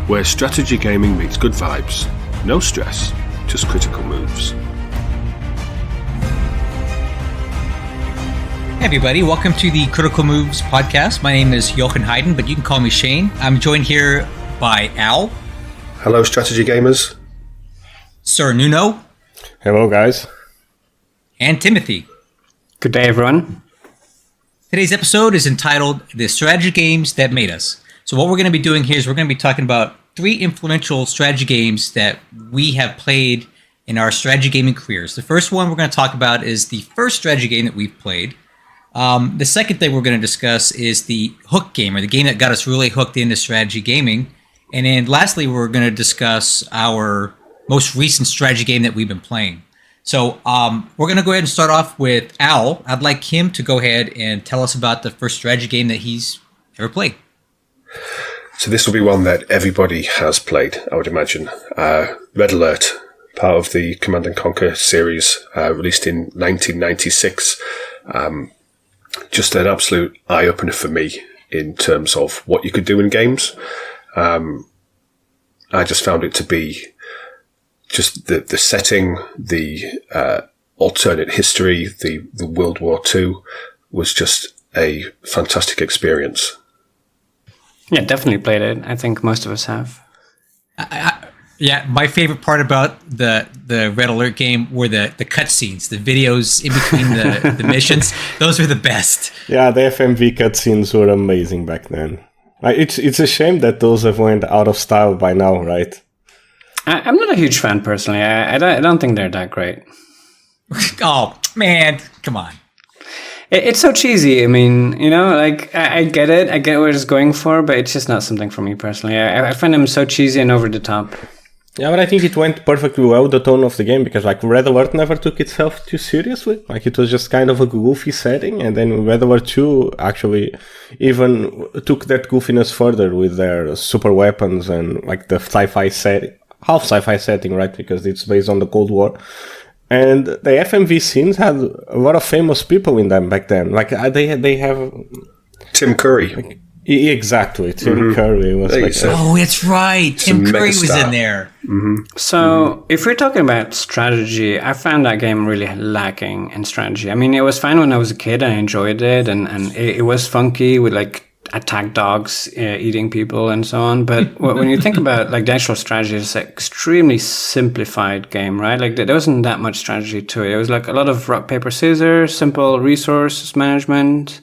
where strategy gaming meets good vibes. No stress, just critical moves. Hey everybody, welcome to the Critical Moves podcast. My name is Jochen Hayden, but you can call me Shane. I'm joined here by Al. Hello, strategy gamers. Sir Nuno. Hello, guys. And Timothy. Good day, everyone. Today's episode is entitled The Strategy Games That Made Us. So what we're going to be doing here is we're going to be talking about 3 influential strategy games that we have played in our strategy gaming careers. The first one we're going to talk about is the first strategy game that we've played. The second thing we're going to discuss is the hook game, or the game that got us really hooked into strategy gaming. And then lastly, we're going to discuss our most recent strategy game that we've been playing. So we're going to go ahead and start off with Al. I'd like him to go ahead and tell us about the first strategy game that he's ever played. So this will be one that everybody has played, I would imagine. Red Alert, part of the Command & Conquer series, released in 1996. Just an absolute eye-opener for me in terms of what you could do in games. I just found it to be just the setting, the alternate history, the World War II was just a fantastic experience. Yeah, definitely played it. I think most of us have. Yeah, my favorite part about the Red Alert game were the cutscenes, the videos in between the missions. Those were the best. Yeah, the FMV cutscenes were amazing back then. It's a shame that those have went out of style by now, right? I'm not a huge fan personally. I don't think they're that great. Oh man, come on! It's so cheesy. I mean, like I get it. I get what it's going for, but it's just not something for me personally. I find them so cheesy and over the top. Yeah, but I think it went perfectly well, the tone of the game, because like Red Alert never took itself too seriously. Like it was just kind of a goofy setting, and then Red Alert 2 actually even took that goofiness further with their super weapons and like the sci-fi setting, half sci-fi setting, right? Because it's based on the Cold War. And the FMV scenes had a lot of famous people in them back then. Like they have Tim Curry. Exactly, Tim Curry was like. Oh, it's right. Tim Curry was in there. So, if we're talking about strategy, I found that game really lacking in strategy. I mean, it was fine when I was a kid. I enjoyed it, and it was funky with like attack dogs eating people and so on. But when you think about like the actual strategy, it's an extremely simplified game, right? Like there wasn't that much strategy to it. It was like a lot of rock, paper, scissors, simple resource management.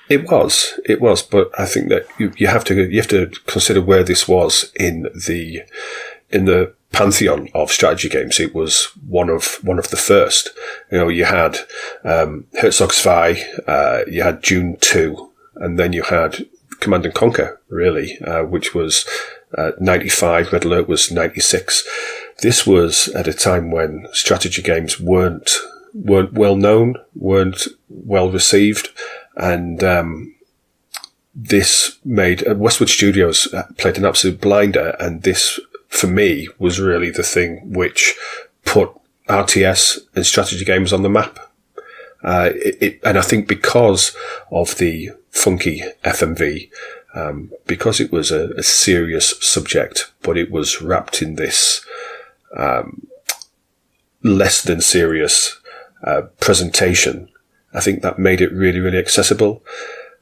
It was, but I think that you have to consider where this was in the pantheon of strategy games. It was one of the first. You had Herzog Zwei, you had Dune 2, and then you had Command & Conquer, really, which was 95. Red Alert was 96. This was at a time when strategy games weren't well known, weren't well received. And this made Westwood Studios played an absolute blinder, and this for me was really the thing which put RTS and strategy games on the map. And I think because of the funky FMV, because it was a serious subject, but it was wrapped in this less than serious presentation. I think that made it really, really accessible.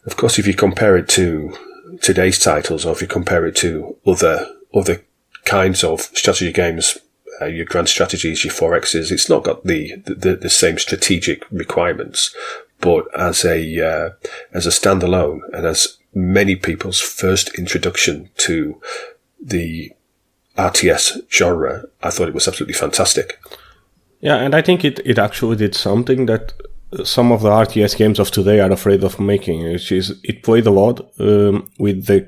Of course, if you compare it to today's titles, or if you compare it to other kinds of strategy games, your grand strategies, your 4Xs, it's not got the same strategic requirements. But as a standalone, and as many people's first introduction to the RTS genre, I thought it was absolutely fantastic. Yeah, and I think it actually did something that some of the RTS games of today are afraid of making, which is it played a lot with the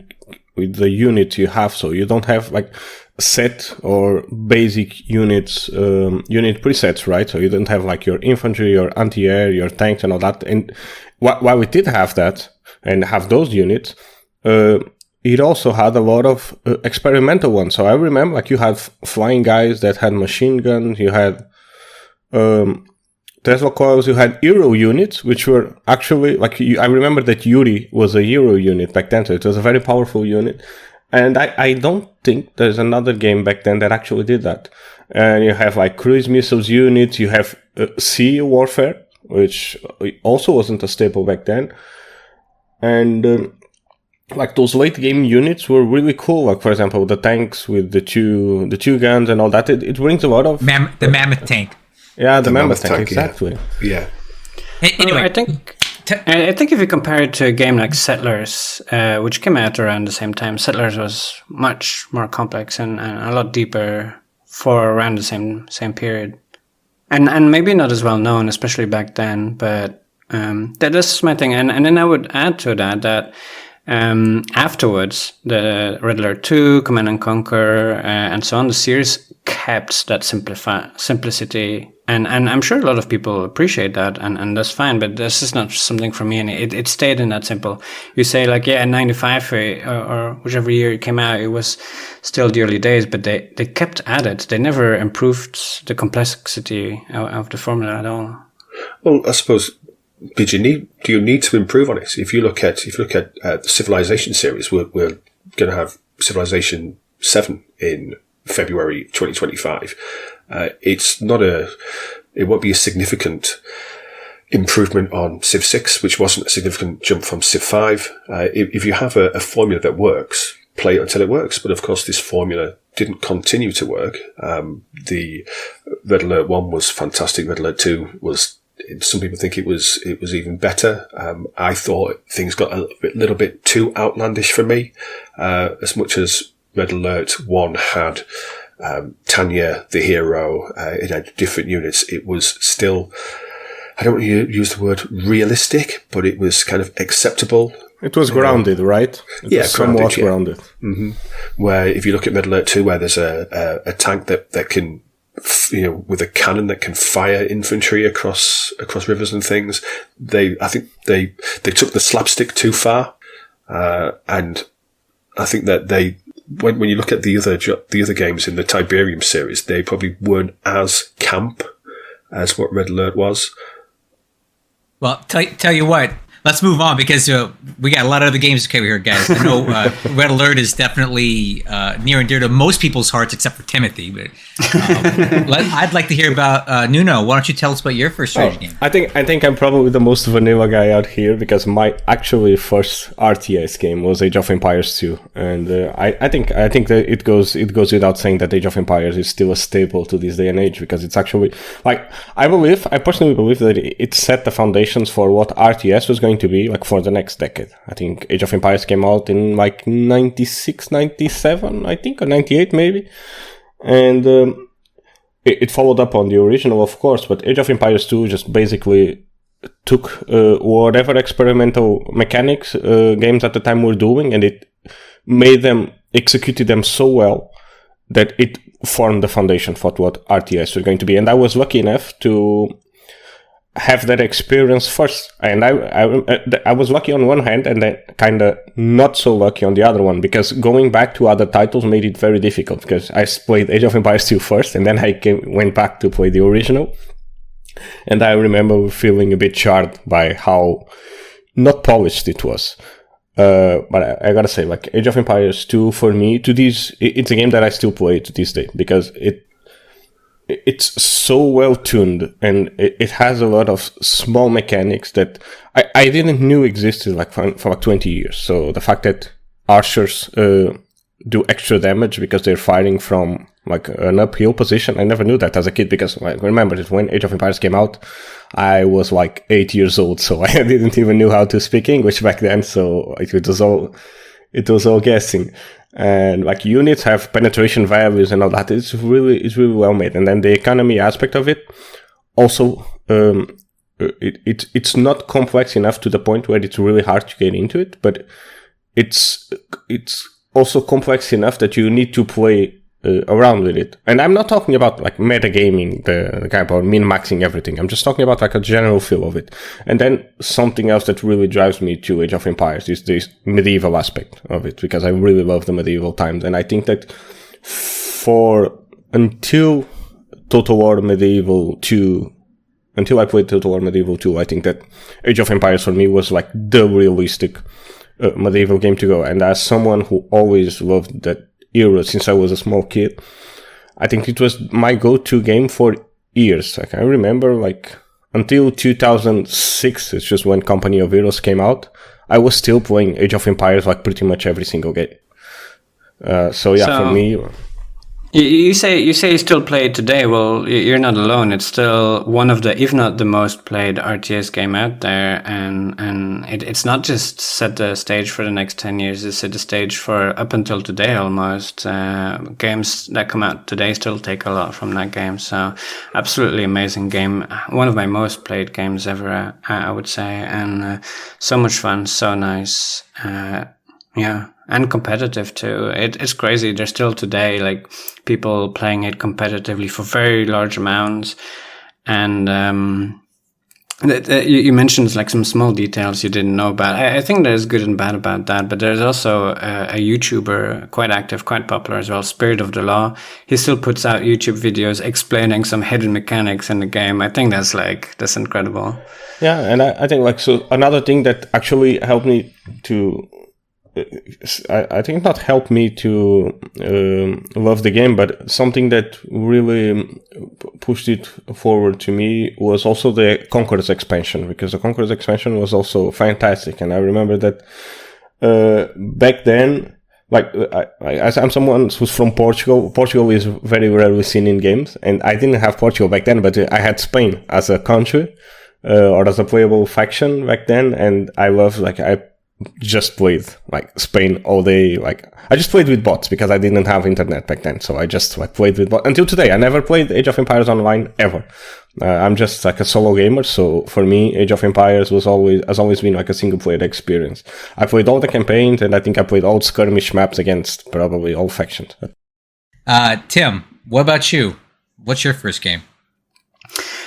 unit you have. So you don't have like set or basic units, unit presets, right? So you don't have like your infantry, your anti-air, your tanks and all that. And while we did have that and have those units, it also had a lot of experimental ones. So I remember like you had flying guys that had machine guns, you had Tesla coils, you had Euro units, which were actually, like, I remember that Yuri was a Euro unit back then, so it was a very powerful unit. And I don't think there's another game back then that actually did that. And you have like cruise missiles units, you have sea warfare, which also wasn't a staple back then. And like those late game units were really cool. Like for example, the tanks with the two guns and all that. It brings a lot of the mammoth tank. Yeah, the mammoth tank, exactly. Yeah. Hey, anyway, I think if you compare it to a game like Settlers, which came out around the same time, Settlers was much more complex and a lot deeper for around the same period, and maybe not as well known, especially back then. But that is my thing, and then I would add to that afterwards, the Red Alert 2, Command and Conquer, and so on, the series kept that simplicity. And I'm sure a lot of people appreciate that, and that's fine, but this is not something for me, and it stayed in that simple. You say, like, yeah, in 95 or whichever year it came out, it was still the early days, but they kept at it. They never improved the complexity of the formula at all. Well, I suppose, do you need to improve on it? If you look at the Civilization series, we're going to have Civilization 7 in February 2025. It won't be a significant improvement on Civ 6, which wasn't a significant jump from Civ 5. If you have a formula that works, play it until it works. But of course, this formula didn't continue to work. The Red Alert 1 was fantastic. Red Alert 2 was, some people think it was even better. I thought things got a little bit too outlandish for me. As much as Red Alert 1 had Tanya, the hero, it had different units. It was still, I don't want to use the word realistic, but it was kind of acceptable. It was grounded, right? It was somewhat grounded. Mm-hmm. Where if you look at Red Alert 2, where there's a tank that can, with a cannon that can fire infantry across rivers and things, I think they took the slapstick too far, and I think that when you look at the other games in the Tiberium series, they probably weren't as camp as what Red Alert was. Well, tell you what, let's move on, because we got a lot of other games to cover here, guys. I know Red Alert is definitely near and dear to most people's hearts, except for Timothy. But I'd like to hear about Nuno. Why don't you tell us about your first strategy game? I think I'm probably the most vanilla guy out here, because my actually first RTS game was Age of Empires 2, and I think that it goes without saying that Age of Empires is still a staple to this day and age, because it's actually, like, I personally believe that it set the foundations for what RTS was going to be, like, for the next decade. I think Age of Empires came out in like 96, 97, I think, or 98 maybe, and it followed up on the original, of course, but Age of Empires 2 just basically took whatever experimental mechanics games at the time were doing, and it executed them so well that it formed the foundation for what RTS was going to be. And I was lucky enough to have that experience first, and I was lucky on one hand, and then kind of not so lucky on the other one, because going back to other titles made it very difficult, because I played Age of Empires 2 first, and then I went back to play the original, and I remember feeling a bit charred by how not polished it was. But I gotta say, like, Age of Empires 2 for me, it's a game that I still play to this day, because it's so well tuned, and it has a lot of small mechanics that I didn't know existed for like 20 years. So the fact that archers do extra damage because they're firing from like an uphill position, I never knew that as a kid, because remember that when Age of Empires came out, I was like 8 years old, so I didn't even know how to speak English back then. So it was all guessing. And like units have penetration values and all that. It's really well made. And then the economy aspect of it also, it's not complex enough to the point where it's really hard to get into it, but it's also complex enough that you need to play around with it. And I'm not talking about like metagaming, the kind of min-maxing everything. I'm just talking about like a general feel of it. And then something else that really drives me to Age of Empires is this medieval aspect of it, because I really love the medieval times. And I think that until Total War Medieval 2, until I played Total War Medieval 2, I think that Age of Empires for me was like the realistic medieval game to go. And as someone who always loved that era since I was a small kid, I think it was my go-to game for years. Like, I remember, like, until 2006, it's just when Company of Heroes came out, I was still playing Age of Empires like pretty much every single game. So for me, you say you still play it today. Well, you're not alone. It's still one of the, if not the most played RTS game out there, and it's not just set the stage for the next 10 years. It's set the stage for up until today almost. Games that come out today still take a lot from that game. So, absolutely amazing game. One of my most played games ever, I would say, and so much fun, so nice. And competitive too. It's crazy. There's still today like people playing it competitively for very large amounts. And you mentioned like some small details you didn't know about. I think there's good and bad about that. But there's also a YouTuber, quite active, quite popular as well, Spirit of the Law. He still puts out YouTube videos explaining some hidden mechanics in the game. I think that's incredible. Yeah, and I think like, so another thing that actually helped me to, I think not helped me to love the game, but something that really pushed it forward to me was also the Conquerors expansion, because the Conquerors expansion was also fantastic. And I remember that back then, like, I'm someone who's from Portugal. Portugal is very rarely seen in games, and I didn't have Portugal back then, but I had Spain as a country or as a playable faction back then, and I loved, like, I just played like Spain all day. Like, I just played with bots because I didn't have internet back then, so I just like played with bots until today. I never played Age of Empires online ever. I'm just like a solo gamer, so for me Age of Empires has always been like a single player experience. I played all the campaigns, and I think I played all skirmish maps against probably all factions. Tim, what about you? What's your first game?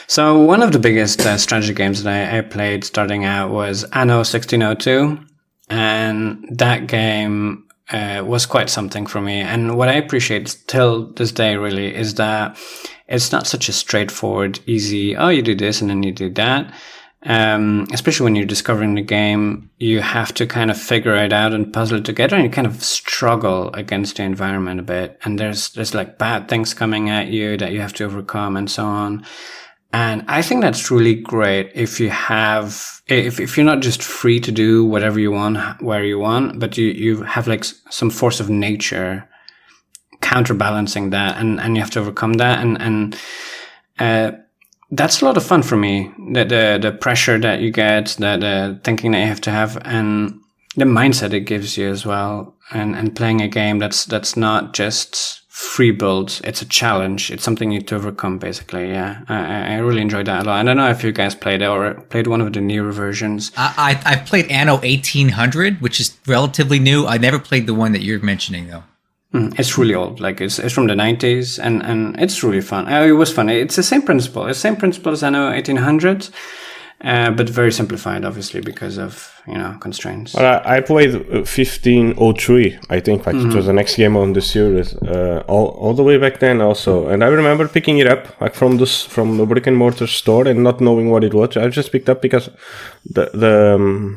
So one of the biggest strategy games that I played starting out was Anno 1602. And that game was quite something for me. And what I appreciate till this day really is that it's not such a straightforward, easy, oh, you do this and then you do that. Especially when you're discovering the game, you have to kind of figure it out and puzzle it together, and you kind of struggle against the environment a bit. And there's like bad things coming at you that you have to overcome and so on. And I think that's really great if you have, if you're not just free to do whatever you want, where you want, but you have like some force of nature counterbalancing that, and you have to overcome that. And that's a lot of fun for me. The pressure that you get, the thinking that you have to have, and the mindset it gives you as well. And playing a game that's not just free build, it's a challenge, it's something you need to overcome, basically. I really enjoyed that a lot. I don't know if you guys played it or played one of the newer versions. I've played Anno 1800, which is relatively new. I never played the one that you're mentioning though. It's really old, like it's from the 90s, and it's really fun. It was fun. It's the same principle. It's the same principle as Anno 1800, but very simplified, obviously, because of constraints. Well, I played 1503. I think like it was the next game on the series, all the way back then also. And I remember picking it up like from the brick and mortar store and not knowing what it was. I just picked up because the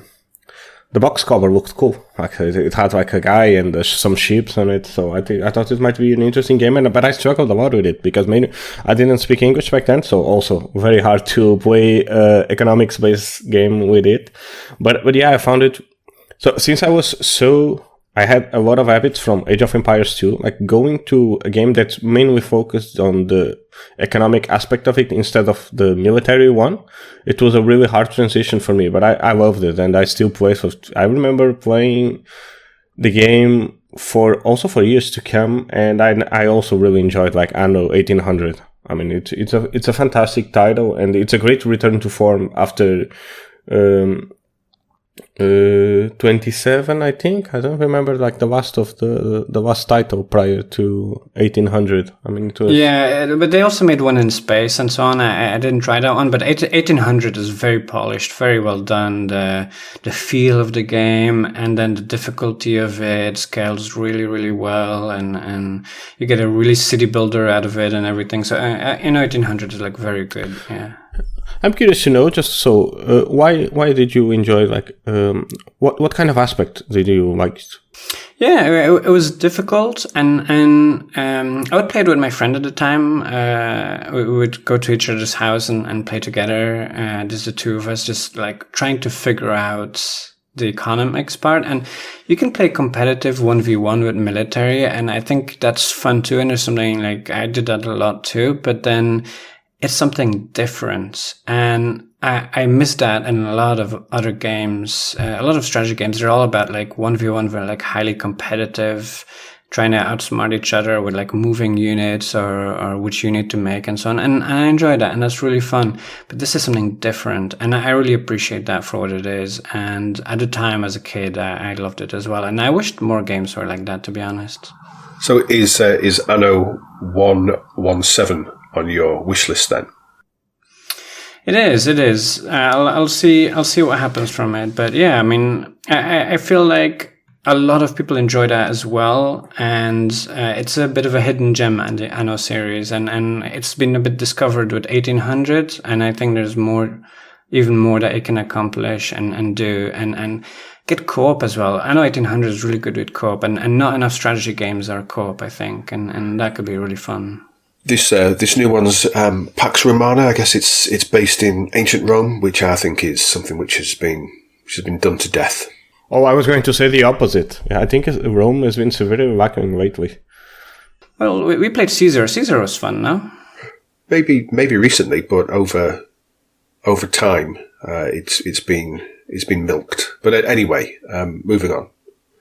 box cover looked cool. Like it had like a guy and some sheep on it. So I thought it might be an interesting game, but I struggled a lot with it because maybe I didn't speak English back then. So also very hard to play economics based game with it. But yeah, I found it. So since I had a lot of habits from Age of Empires 2, like going to a game that's mainly focused on the economic aspect of it instead of the military one. It was a really hard transition for me, but I loved it, and I still play. So I remember playing the game for years to come, and I also really enjoyed like Anno 1800. I mean, it's a fantastic title, and it's a great return to form after 27, I think. I don't remember like the last title prior to 1800. I mean, it was... Yeah, but they also made one in space and so on. I didn't try that one, but 1800 is very polished, very well done. The feel of the game, and then the difficulty of it scales really, really well, and you get a really city builder out of it and everything. So 1800 is like very good. Yeah. I'm curious to know, just so, why did you enjoy, like, what kind of aspect did you like? Yeah, it was difficult, and I would play it with my friend at the time. We would go to each other's house and play together. Just the two of us, just like trying to figure out the economics part. And you can play competitive 1v1 with military, and I think that's fun too. And there's something like I did that a lot too, but then it's something different, and I miss that in a lot of other games. A lot of strategy games, they're all about like 1v1, they're like highly competitive, trying to outsmart each other with like moving units or which unit to make and so on. And I enjoy that, and that's really fun. But this is something different, and I really appreciate that for what it is. And at the time as a kid, I loved it as well. And I wished more games were like that, to be honest. So is Anno 117 on your wish list then? It is. I'll see what happens from it. But yeah, I mean, I feel like a lot of people enjoy that as well, and it's a bit of a hidden gem in the Anno series, and it's been a bit discovered with 1800, and I think there's even more that it can accomplish and do, and get co-op as well. I know 1800 is really good with co-op, and not enough strategy games are co-op, I think, and that could be really fun. This new one's Pax Romana. I guess it's based in ancient Rome, which I think is something which has been done to death. Oh, I was going to say the opposite. Yeah, I think Rome has been severely lacking lately. Well, we played Caesar. Caesar was fun, no? Maybe recently, but over time, it's been milked. But anyway, moving on.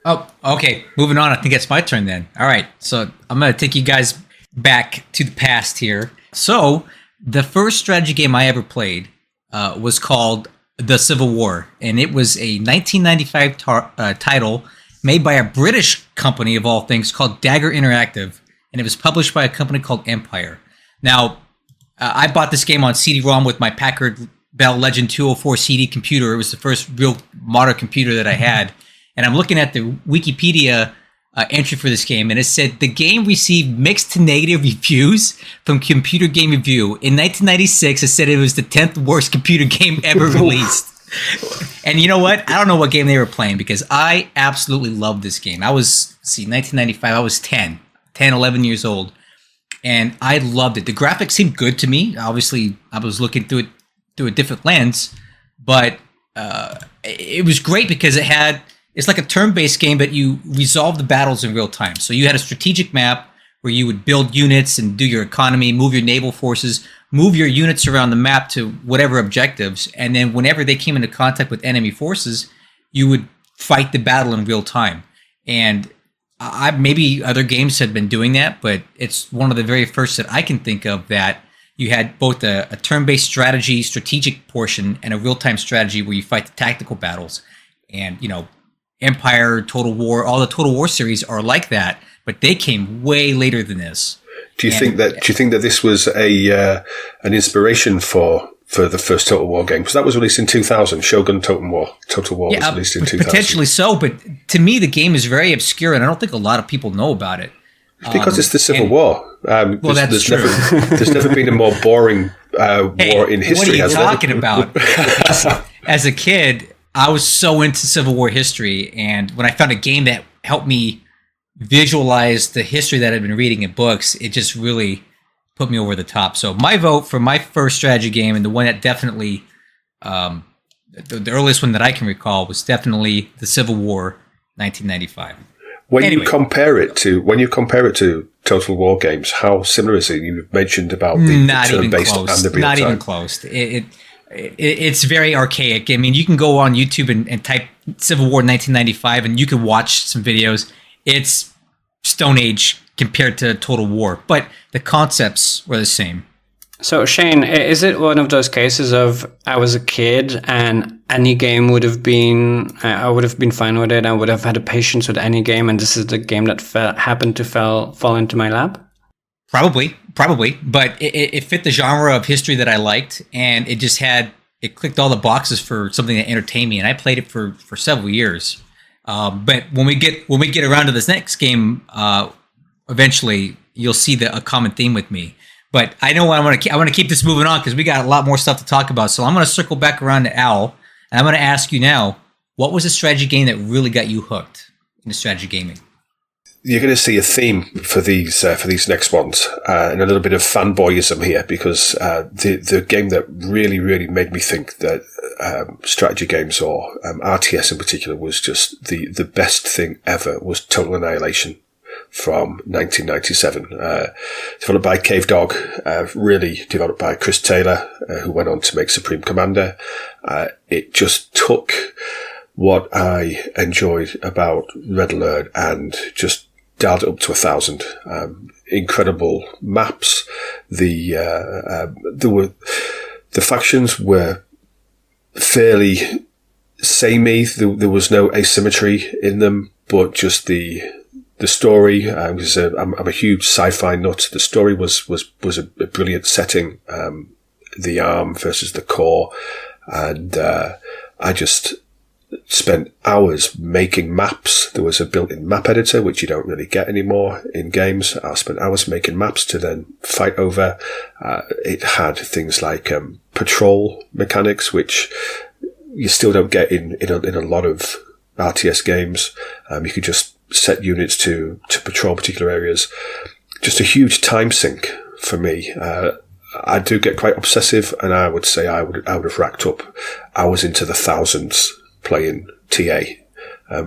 Oh, okay. Moving on. I think it's my turn then. All right. So I'm going to take you guys back to the past here. So the first strategy game I ever played was called The Civil War, and it was a 1995 title made by a British company of all things called Dagger Interactive, and it was published by a company called Empire. Now, I bought this game on CD-ROM with my Packard Bell Legend 204 CD computer. It was the first real modern computer that I had, and I'm looking at the Wikipedia entry for this game, and it said the game received mixed to negative reviews from Computer Game Review. In 1996, it said it was the 10th worst computer game ever released. And you know what? I don't know what game they were playing, because I absolutely loved this game. 1995, I was 10, 11 years old, and I loved it. The graphics seemed good to me. Obviously, I was looking through it through a different lens, but it was great because it's like a turn-based game, but you resolve the battles in real time. So you had a strategic map where you would build units and do your economy, move your naval forces, move your units around the map to whatever objectives. And then whenever they came into contact with enemy forces, you would fight the battle in real time. And maybe other games had been doing that, but it's one of the very first that I can think of that you had both a turn-based strategic portion and a real-time strategy where you fight the tactical battles. And, Empire, Total War, all the Total War series are like that, but they came way later than this. Do you think that this was an inspiration for the first Total War game? Because that was released in 2000. Shogun Total War was released in 2000. Potentially so, but to me the game is very obscure, and I don't think a lot of people know about it. Because it's the Civil War. That's true. There's never been a more boring war in history. What are you talking about? As a kid, I was so into Civil War history, and when I found a game that helped me visualize the history that I'd been reading in books, it just really put me over the top. So my vote for my first strategy game, and the one that definitely, the earliest one that I can recall, was definitely The Civil War, 1995. When you compare it to Total War games, how similar is it? You mentioned about the turn-based and the real-time. Not even close. It's very archaic. I mean, you can go on YouTube and type Civil War 1995, and you can watch some videos. It's Stone Age compared to Total War, but the concepts were the same. So, Shane, is it one of those cases of I was a kid and any game would have been, I would have been fine with it, I would have had a patience with any game, and this is the game that happened to fall into my lap? Probably, but it fit the genre of history that I liked, and it clicked all the boxes for something that entertained me, and I played it for several years. But when we get around to this next game, eventually you'll see a common theme with me. But I know I want to keep this moving on because we got a lot more stuff to talk about. So I'm going to circle back around to Al, and I'm going to ask you now, what was a strategy game that really got you hooked into strategy gaming? You're going to see a theme for these next ones, and a little bit of fanboyism here, because the game that really, really made me think that strategy games, or RTS in particular, was just the best thing ever was Total Annihilation from 1997, developed by Cave Dog, really developed by Chris Taylor, who went on to make Supreme Commander. It just took what I enjoyed about Red Alert and just dialed it up to 1,000. Incredible maps. The factions were fairly samey. There was no asymmetry in them, but just the story. I'm a huge sci-fi nut. The story was a brilliant setting. The ARM versus the core, and I just spent hours making maps. There was a built-in map editor, which you don't really get anymore in games. I spent hours making maps to then fight over. It had things like patrol mechanics, which you still don't get in a lot of RTS games. You could just set units to patrol particular areas. Just a huge time sink for me. I do get quite obsessive, and I would say I would have racked up hours into the thousands playing TA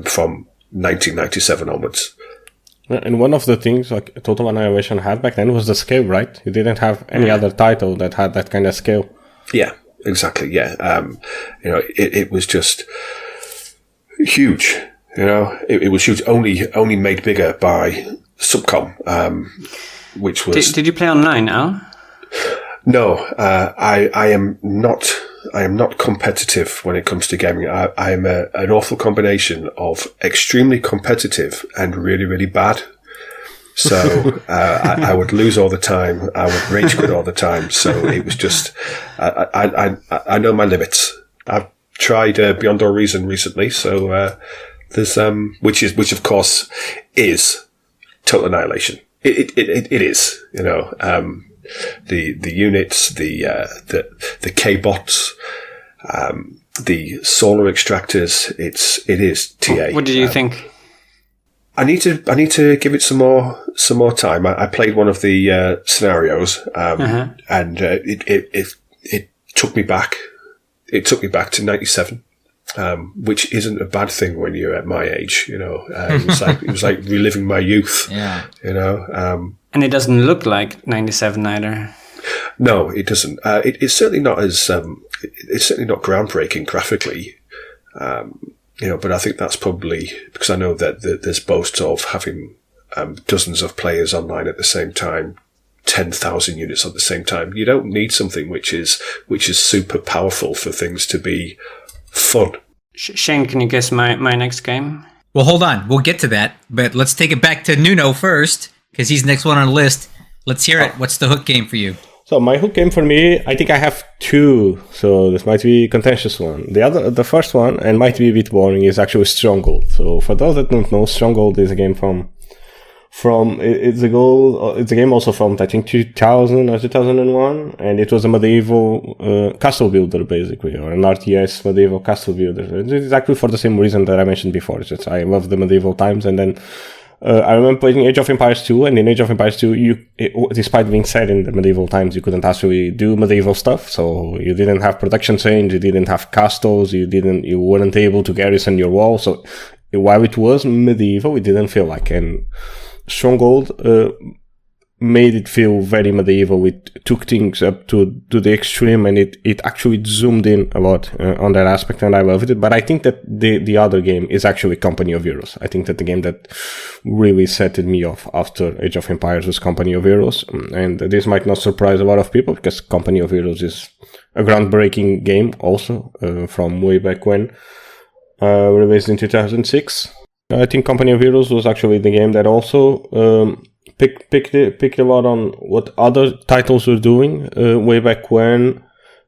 from 1997 onwards. And one of the things like Total Annihilation had back then was the scale, right? You didn't have any other title that had that kind of scale. Yeah, exactly. Yeah, it was just huge. It was huge. Only made bigger by Subcom, which was. Did you play online now? No, I am not. I am not competitive when it comes to gaming. I am an awful combination of extremely competitive and really, really bad. So I would lose all the time. I would rage quit all the time. So it was just, I know my limits. I've tried Beyond All Reason recently. So there's which of course is Total Annihilation. It is, the units, the K-bots, the solar extractors. It is TA. What did you think? I need to give it some more time. I played one of the scenarios, and it took me back. It took me back to 97. Which isn't a bad thing when you're at my age, it was like reliving my youth. Yeah. And it doesn't look like 97 either. No, it doesn't. It's certainly not as it's certainly not groundbreaking graphically. But I think that's probably because I know that there's boasts of having dozens of players online at the same time, 10,000 units at the same time. You don't need something which is super powerful for things to be fun. Shane, can you guess my next game? Well, hold on. We'll get to that. But let's take it back to Nuno first, because he's the next one on the list. Let's hear it. What's the hook game for you? So my hook game for me, I think I have two. So this might be a contentious one. The first one, and might be a bit boring, is actually Stronghold. So for those that don't know, Stronghold is a game it's a game also from I think 2000 or 2001, and it was a medieval castle builder basically, or an RTS medieval castle builder. It's exactly for the same reason that I mentioned before. It's just I love the medieval times, and then I remember playing Age of Empires 2, and in Age of Empires 2, despite being set in the medieval times, you couldn't actually do medieval stuff. So you didn't have production chains, you didn't have castles, you weren't able to garrison your wall. So while it was medieval, it didn't feel like. And Stronghold made it feel very medieval. It took things up to the extreme, and it actually zoomed in a lot on that aspect, and I loved it. But I think that the other game is actually Company of Heroes. I think that the game that really set me off after Age of Empires was Company of Heroes, and this might not surprise a lot of people because Company of Heroes is a groundbreaking game also from way back when, released in 2006. I think Company of Heroes was actually the game that also picked a lot on what other titles were doing way back when,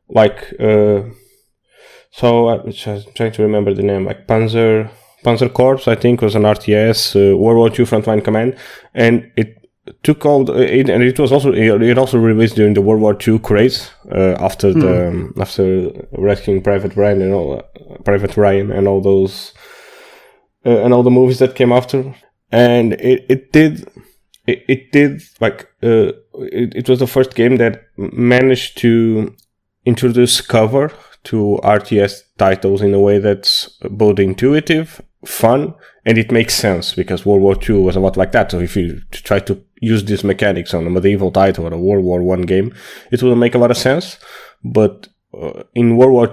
like so I'm trying to remember the name, like Panzer Corps, I think, was an RTS, World War II Frontline Command, and took all and it was also it also released during the World War II craze after after rescuing Private Ryan and all those and all the movies that came after, and it was the first game that managed to introduce cover to RTS titles in a way that's both intuitive, fun, and it makes sense, because World War II was a lot like that. So if you try to use these mechanics on a medieval title or a World War I game, it will make a lot of sense. But in World War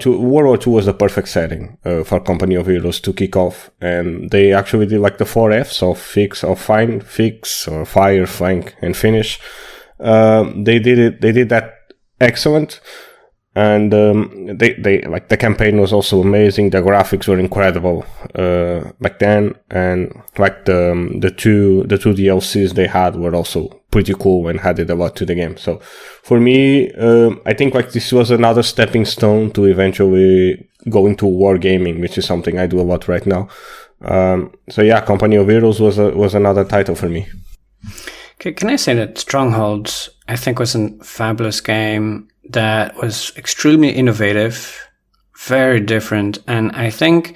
II was the perfect setting for Company of Heroes to kick off, and they actually did like the 4 Fs of fix, or find, fix, or fire, flank, and finish. They did that excellent. And they like, the campaign was also amazing. The graphics were incredible back then, and like the two DLCs they had were also pretty cool and added a lot to the game. So for me, I think like this was another stepping stone to eventually go into wargaming, which is something I do a lot right now. So yeah, Company of Heroes was another title for me. Can I say that Strongholds, I think, was a fabulous game that was extremely innovative, very different, and I think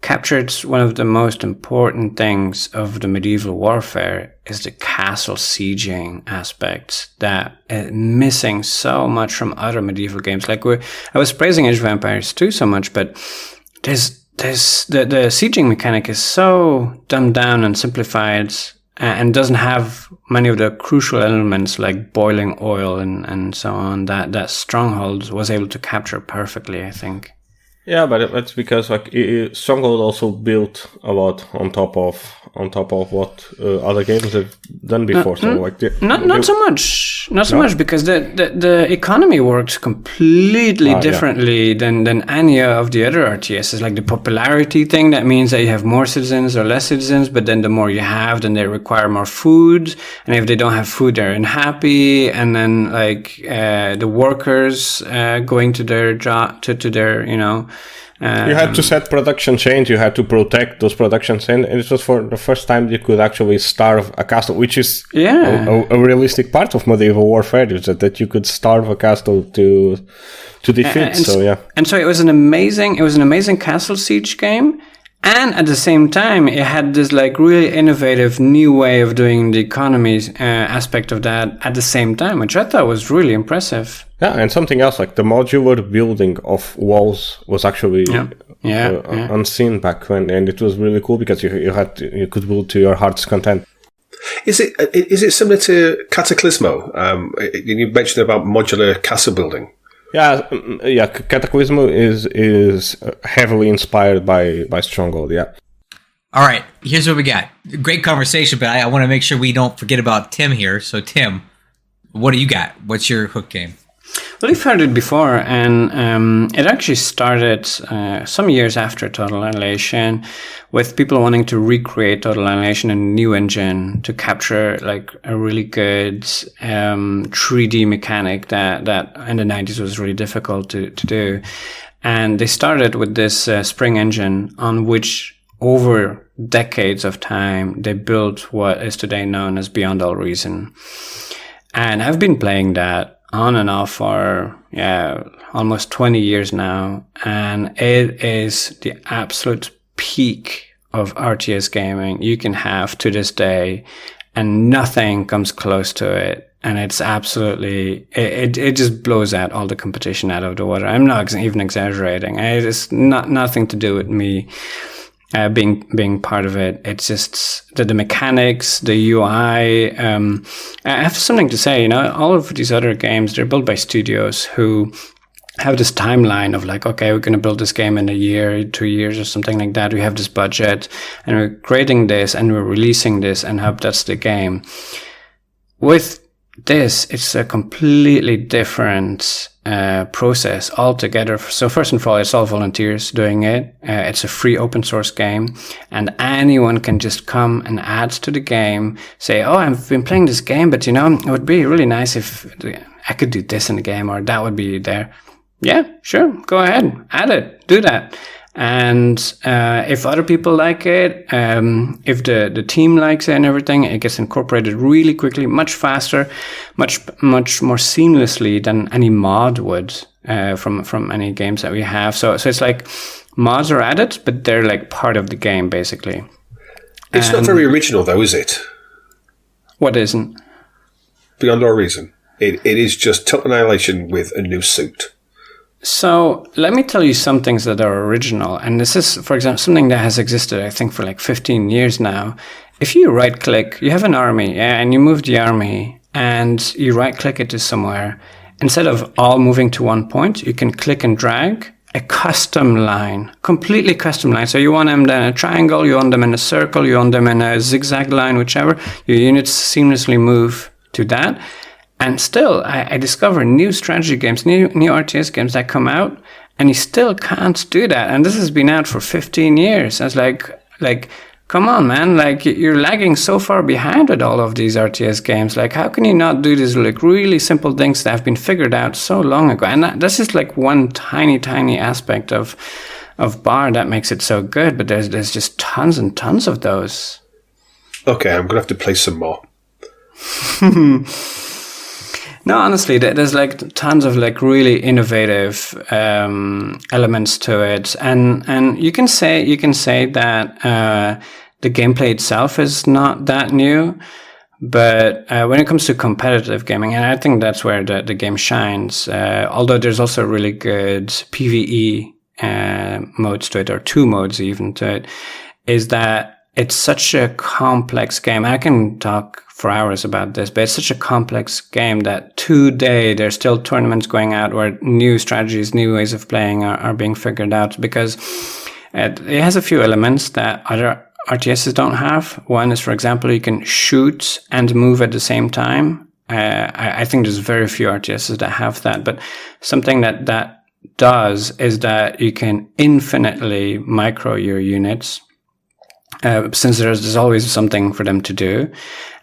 captured one of the most important things of the medieval warfare is the castle sieging aspects that is missing so much from other medieval games. Like I was praising Age of Empires 2 so much, but the sieging mechanic is so dumbed down and simplified, and doesn't have many of the crucial elements like boiling oil and so on that Stronghold was able to capture perfectly, I think. Yeah, but it's because like Stronghold also built a lot on top of what other games have done before. Not so much because the economy worked completely differently than any of the other RTSs. Like the popularity thing, that means that you have more citizens or less citizens, but then the more you have, then they require more food, and if they don't have food, they're unhappy, and then like the workers going to their job to their you had to set production chains, you had to protect those production chains, and it was for the first time you could actually starve a castle, which is a realistic part of medieval warfare, is that you could starve a castle to defeat. And so it was an amazing castle siege game. And at the same time, it had this like really innovative new way of doing the economy aspect of that at the same time, which I thought was really impressive. Yeah, and something else, like the modular building of walls was actually unseen back then, and it was really cool because you could build to your heart's content. Is it similar to Cataclysmo? You mentioned about modular castle building. Yeah. Cataclysmo is heavily inspired by Stronghold. Yeah. All right, here's what we got. Great conversation, but I want to make sure we don't forget about Tim here. So, Tim, what do you got? What's your hook game? Well, you've heard it before, and it actually started some years after Total Annihilation, with people wanting to recreate Total Annihilation in a new engine to capture like a really good 3D mechanic that in the 90s was really difficult to do. And they started with this Spring engine, on which over decades of time they built what is today known as Beyond All Reason. And I've been playing that on and off for almost 20 years now, and it is the absolute peak of RTS gaming you can have to this day, and nothing comes close to it. And it's absolutely, it just blows out all the competition out of the water. I'm not even exaggerating. It is nothing to do with me being part of it. It's just the mechanics, the UI. I have something to say, all of these other games, they're built by studios who have this timeline of like, okay, we're going to build this game in a year, 2 years or something like that. We have this budget and we're creating this and we're releasing this, and hope that's the game. With this, it's a completely different process altogether. So first and foremost, it's all volunteers doing it. It's a free open source game, and anyone can just come and add to the game, say, oh, I've been playing this game, but it would be really nice if I could do this in the game, or that would be there. Yeah, sure, go ahead, add it, do that. And if other people like it, if the team likes it and everything, it gets incorporated really quickly, much faster, much more seamlessly than any mod would from any games that we have. So it's like mods are added, but they're like part of the game, basically. It's not very original, though, is it? What isn't? Beyond our reason. It is just Total Annihilation with a new suit. So let me tell you some things that are original. And this is, for example, something that has existed, I think, for like 15 years now. If you right-click, you have an army, and you move the army, and you right-click it to somewhere. Instead of all moving to one point, you can click and drag a custom line, completely custom line. So you want them in a triangle, you want them in a circle, you want them in a zigzag line, whichever. Your units seamlessly move to that. And still, I discover new strategy games, new RTS games that come out, and you still can't do that. And this has been out for 15 years. I was like, come on, man! Like, you're lagging so far behind with all of these RTS games. Like, how can you not do these like really simple things that have been figured out so long ago? And this is like one tiny aspect of Bar that makes it so good. But there's just tons and tons of those. Okay, I'm gonna have to play some more. No, honestly, there's like tons of like really innovative elements to it, and you can say that the gameplay itself is not that new, but when it comes to competitive gaming, and I think that's where the game shines. Although there's also really good PvE modes to it, or 2 modes even to it, is that it's such a complex game. I can talk for hours about this, but it's such a complex game that today there's still tournaments going out where new strategies, new ways of playing are being figured out, because it has a few elements that other RTSs don't have. One is, for example, you can shoot and move at the same time. I think there's very few RTSs that have that, but something that does is that you can infinitely micro your units, since there's always something for them to do.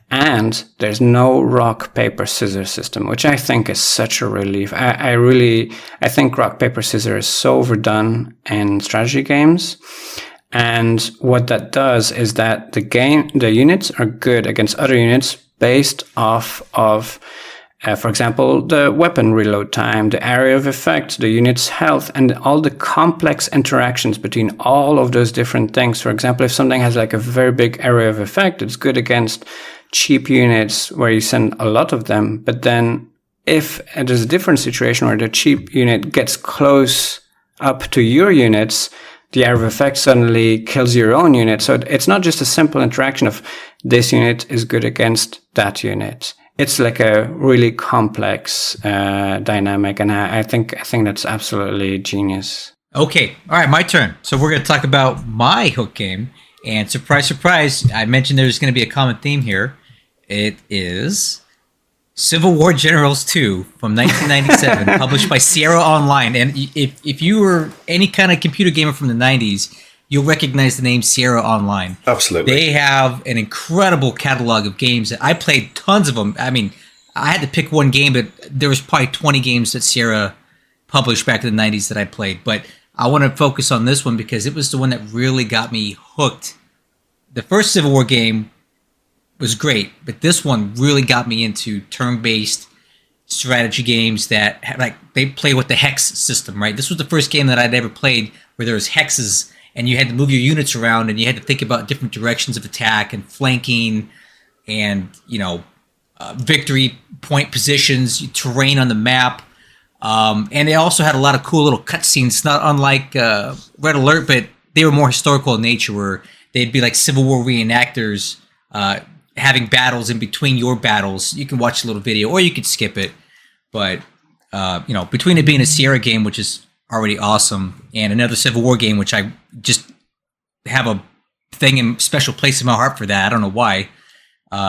And there's no rock, paper, scissors system, which I think is such a relief. I think rock, paper, scissors is so overdone in strategy games. And what that does is that the units are good against other units based off of, for example, the weapon reload time, the area of effect, the unit's health, and all the complex interactions between all of those different things. For example, if something has like a very big area of effect, it's good against cheap units where you send a lot of them. But then if there's a different situation where the cheap unit gets close up to your units, the area of effect suddenly kills your own unit. So it's not just a simple interaction of this unit is good against that unit. It's like a really complex dynamic, and I think that's absolutely genius. Okay, all right, my turn. So we're going to talk about my hook game, and surprise, surprise, I mentioned there's going to be a common theme here. It is Civil War Generals 2 from 1997, published by Sierra Online. And if you were any kind of computer gamer from the 90s, you'll recognize the name Sierra Online. Absolutely. They have an incredible catalog of games that I played tons of them. I mean, I had to pick one game, but there was probably 20 games that Sierra published back in the 90s that I played. But I want to focus on this one because it was the one that really got me hooked. The first Civil War game was great, but this one really got me into turn-based strategy games that they play with the hex system, right? This was the first game that I'd ever played where there was hexes and you had to move your units around and you had to think about different directions of attack and flanking and, victory point positions, terrain on the map. And they also had a lot of cool little cutscenes, not unlike Red Alert, but they were more historical in nature, where they'd be like Civil War reenactors having battles in between your battles. You can watch a little video or you could skip it. But, between it being a Sierra game, which is already awesome, and another Civil War game, which I just have a thing in special place in my heart for that. I don't know why.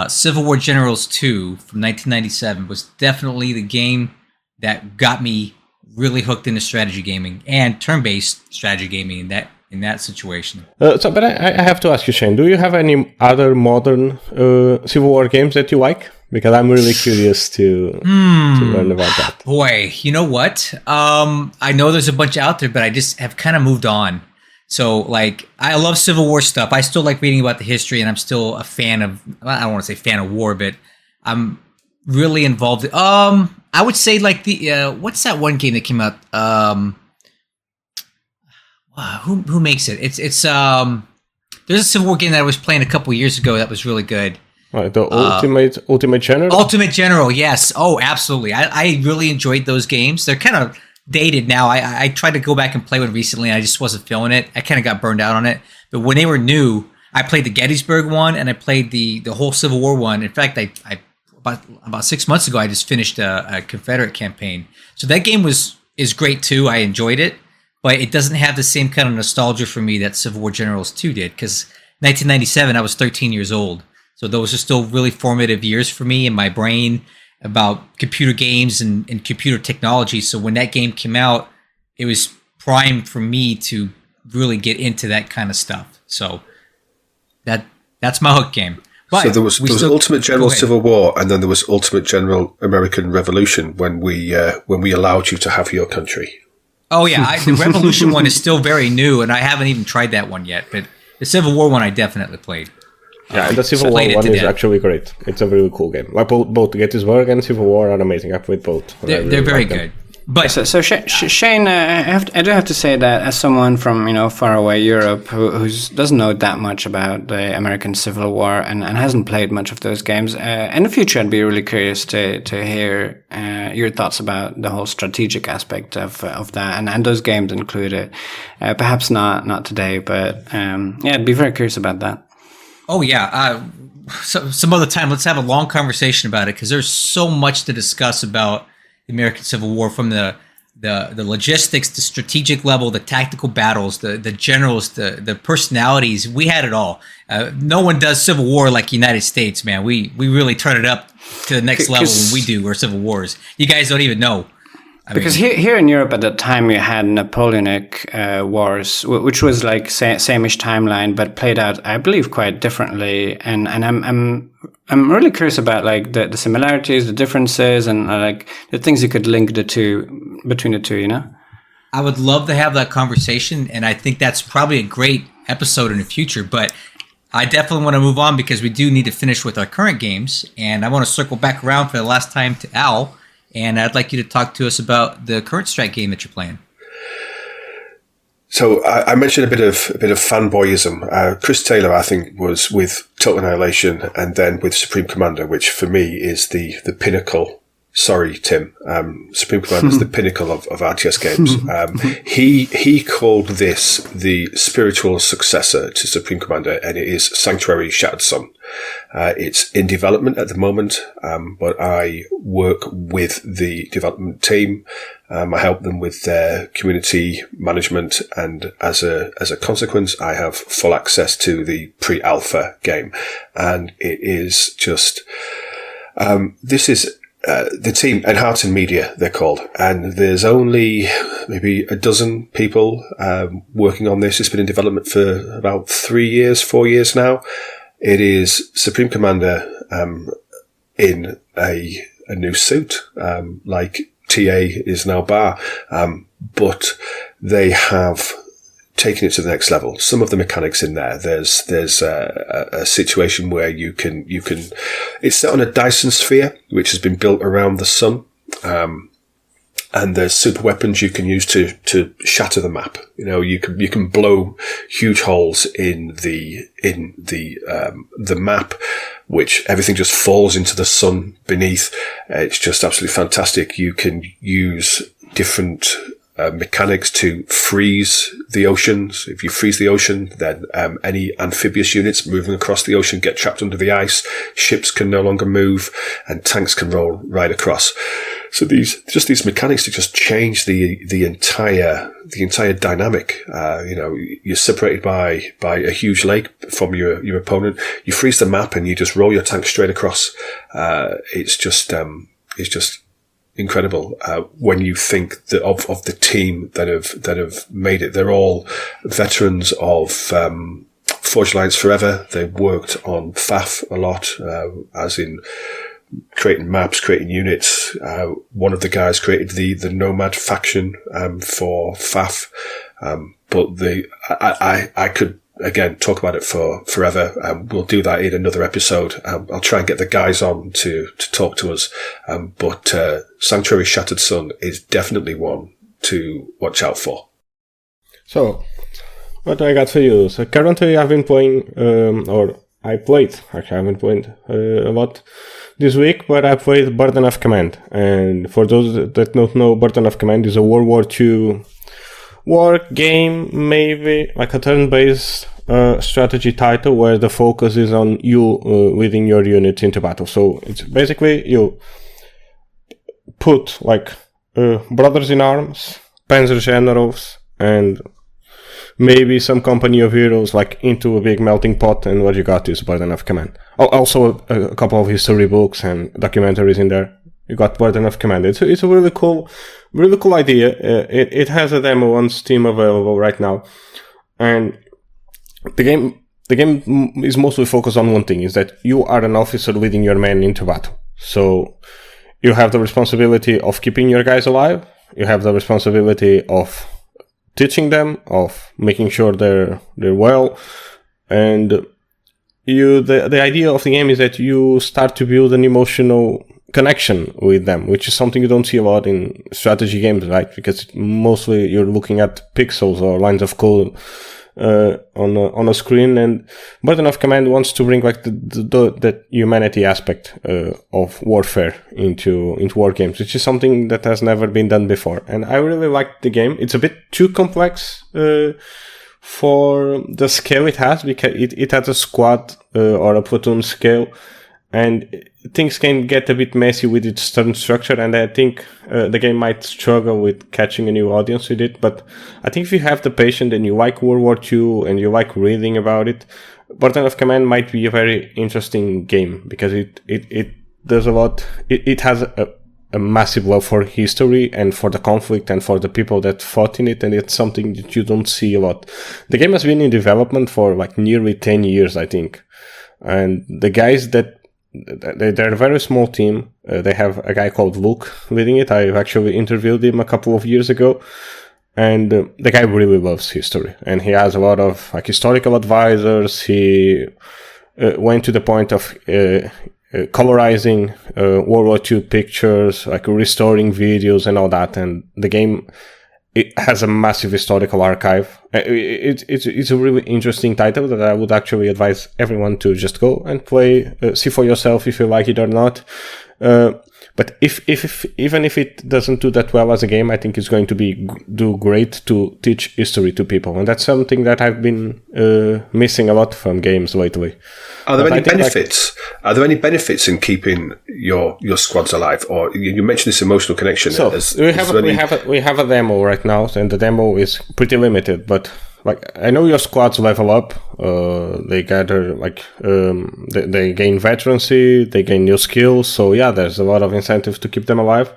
Civil War Generals 2 from 1997 was definitely the game that got me really hooked into strategy gaming and turn-based strategy gaming in that situation. But I have to ask you, Shane, do you have any other modern Civil War games that you like? Because I'm really curious to learn about that. Boy, you know what? I know there's a bunch out there, but I just have kind of moved on. So, like, I love Civil War stuff. I still like reading about the history, and I'm still a fan of, I don't want to say fan of war, but I'm really involved. I would say, like, what's that one game that came out? Who makes it? It's there's a Civil War game that I was playing a couple years ago that was really good. Right, the Ultimate General? Ultimate General, yes. Oh, absolutely. I really enjoyed those games. They're kind of dated now. I tried to go back and play one recently, and I just wasn't feeling it. I kind of got burned out on it. But when they were new, I played the Gettysburg one, and I played the whole Civil War one. In fact, I about 6 months ago, I just finished a Confederate campaign. So that game is great, too. I enjoyed it. But it doesn't have the same kind of nostalgia for me that Civil War Generals 2 did. Because 1997, I was 13 years old. So those are still really formative years for me in my brain about computer games and computer technology. So when that game came out, it was prime for me to really get into that kind of stuff. So that's my hook game. But so there was Ultimate General Civil War, and then there was Ultimate General American Revolution when we allowed you to have your country. Oh yeah, the Revolution one is still very new, and I haven't even tried that one yet. But the Civil War one I definitely played. Yeah, the Civil War one is actually great. It's a really cool game. Like both Gettysburg and Civil War are amazing. I've played both. They're very good. But so Shane, I do have to say that as someone from far away Europe who doesn't know that much about the American Civil War and hasn't played much of those games, in the future I'd be really curious to hear your thoughts about the whole strategic aspect of that and those games included. Perhaps not today, but I'd be very curious about that. Oh yeah, so some other time let's have a long conversation about it because there's so much to discuss about the American Civil War, from the logistics, the strategic level, the tactical battles, the generals, the personalities. We had it all. No one does Civil War like United States, man. We really turn it up to the next level when we do our Civil Wars. You guys don't even know. Because here in Europe at that time you had Napoleonic wars, which was like same-ish timeline, but played out, I believe, quite differently. And I'm really curious about like the similarities, the differences, and like the things you could link between the two. I would love to have that conversation, and I think that's probably a great episode in the future. But I definitely want to move on because we do need to finish with our current games, and I want to circle back around for the last time to Al. And I'd like you to talk to us about the current strat game that you're playing. So I mentioned a bit of fanboyism. Chris Taylor, I think, was with Total Annihilation and then with Supreme Commander, which for me is the pinnacle. Sorry, Tim. Supreme Commander is the pinnacle of RTS games. He called this the spiritual successor to Supreme Commander, and it is Sanctuary Shattered Sun. It's in development at the moment, but I work with the development team. I help them with their community management, and as a consequence, I have full access to the pre-alpha game, and it is just this is. The team, Enharten Media, they're called, and there's only maybe a dozen people working on this. It's been in development for about 4 years now. It is Supreme Commander in a new suit, like TA is now Bar, but they have taking it to the next level. Some of the mechanics in there's a situation where you can, it's set on a Dyson sphere, which has been built around the sun. And there's super weapons you can use to shatter the map. You can blow huge holes in the map, which everything just falls into the sun beneath. It's just absolutely fantastic. You can use different mechanics to freeze the oceans. If you freeze the ocean, then any amphibious units moving across the ocean get trapped under the ice. Ships can no longer move, and tanks can roll right across. So these mechanics to just change the entire dynamic. You're separated by a huge lake from your opponent. You freeze the map and you just roll your tank straight across. It's just incredible when you think that of the team that have made it. They're all veterans of Forge Alliance Forever. They worked on FAF a lot, as in creating maps, creating units. One of the guys created the Nomad faction for FAF. but I could, again, talk about it for forever. We'll do that in another episode. I'll try and get the guys on to talk to us. But Sanctuary Shattered Sun is definitely one to watch out for. So, what I got for you? So currently I've been playing, I haven't played a lot this week, but I played Burden of Command. And for those that don't know, Burden of Command is a World War II war game, maybe like a turn-based strategy title where the focus is on you leading your unit into battle. So it's basically you put like brothers in arms, panzer generals, and maybe some company of heroes like into a big melting pot, and what you got is Burden of Command. Also a couple of history books and documentaries in there. You got Burden of Command. It's a really cool idea. It has a demo on Steam available right now, and the game is mostly focused on one thing: is that you are an officer leading your men into battle. So you have the responsibility of keeping your guys alive. You have the responsibility of teaching them, of making sure they're well, and the idea of the game is that you start to build an emotional connection with them, which is something you don't see a lot in strategy games, right? Because mostly you're looking at pixels or lines of code on a screen, and Burden of Command wants to bring like the humanity aspect of warfare into war games, which is something that has never been done before. And I really like the game. It's a bit too complex for the scale it has, because it has a squad or a platoon scale, and things can get a bit messy with its turn structure, and I think the game might struggle with catching a new audience with it. But I think if you have the patience and you like World War II and you like reading about it, Burden of Command might be a very interesting game, because it does a lot. It has a massive love for history and for the conflict and for the people that fought in it, and it's something that you don't see a lot. The game has been in development for like nearly 10 years, I think. And the guys they're a very small team. They have a guy called Luke leading it. I've actually interviewed him a couple of years ago. And the guy really loves history. And he has a lot of like historical advisors. He went to the point of colorizing World War II pictures, like restoring videos and all that. And the game, it has a massive historical archive. It's a really interesting title that I would actually advise everyone to just go and play, see for yourself if you like it or not. But even if it doesn't do that well as a game, I think it's going to do great to teach history to people, and that's something that I've been missing a lot from games lately. Are there any benefits? Are there any benefits in keeping your squads alive? Or you mentioned this emotional connection. So we have a demo right now, and the demo is pretty limited. But like I know your squads level up. They gather they gain veterancy, they gain new skills. So yeah, there's a lot of incentives to keep them alive.